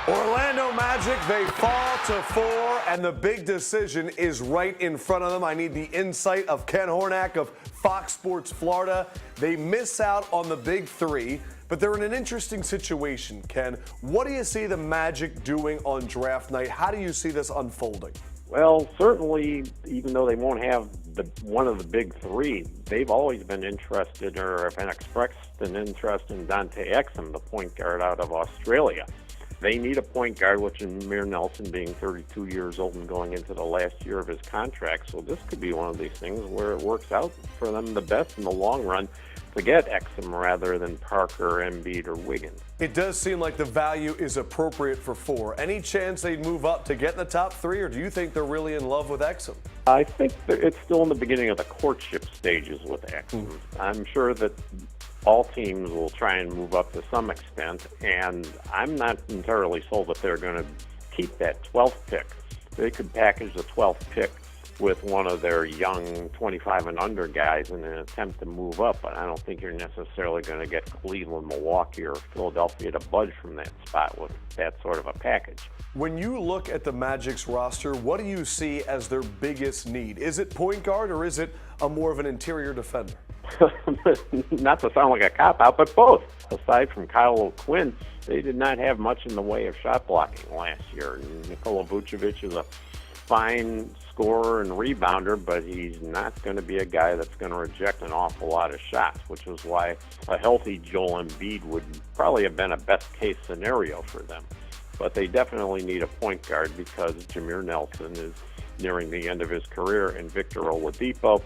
Orlando Magic, they fall to 4, and the big decision is right in front of them. I need the insight of Ken Hornak of Fox Sports Florida. They miss out on the big 3, but they're in an interesting situation, Ken. What do you see the Magic doing on draft night? How do you see this unfolding? Well, certainly, even though they won't have one of the big 3, they've always been interested or have been expressed an interest in Dante Exum, the point guard out of Australia. They need a point guard, with Jameer Nelson being 32 years old and going into the last year of his contract. So this could be one of these things where it works out for them the best in the long run to get Exum rather than Parker, Embiid, or Wiggins. It does seem like the value is appropriate for 4. Any chance they'd move up to get in the top 3, or do you think they're really in love with Exum? I think that it's still in the beginning of the courtship stages with Exum. I'm sure that all teams will try and move up to some extent, and I'm not entirely sold that they're going to keep that 12th pick. They could package the 12th pick with one of their young 25 and under guys in an attempt to move up, but I don't think you're necessarily going to get Cleveland, Milwaukee, or Philadelphia to budge from that spot with that sort of a package. When you look at the Magic's roster, what do you see as their biggest need? Is it point guard, or is it a more of an interior defender? Not to sound like a cop-out, but both. Aside from Kyle O'Quinn, they did not have much in the way of shot blocking last year. Nikola Vucevic is a fine scorer and rebounder, but he's not going to be a guy that's going to reject an awful lot of shots, which is why a healthy Joel Embiid would probably have been a best-case scenario for them. But they definitely need a point guard because Jameer Nelson is nearing the end of his career, and Victor Oladipo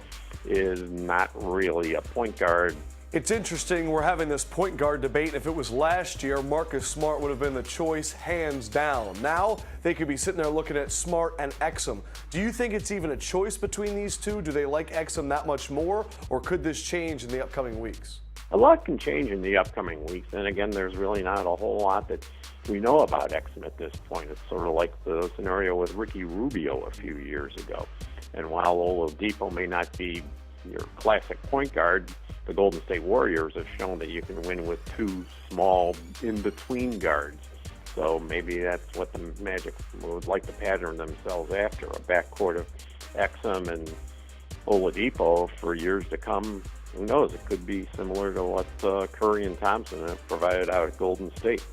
is not really a point guard. It's interesting, we're having this point guard debate. If it was last year, Marcus Smart would have been the choice, hands down. Now, they could be sitting there looking at Smart and Exum. Do you think it's even a choice between these two? Do they like Exum that much more, or could this change in the upcoming weeks? A lot can change in the upcoming weeks, and again, there's really not a whole lot that we know about Exum at this point. It's sort of like the scenario with Ricky Rubio a few years ago. And while Oladipo may not be your classic point guard, the Golden State Warriors have shown that you can win with 2 small in-between guards. So maybe that's what the Magic would like to pattern themselves after, a backcourt of Exum and Oladipo for years to come. Who knows? It could be similar to what Curry and Thompson have provided out at Golden State.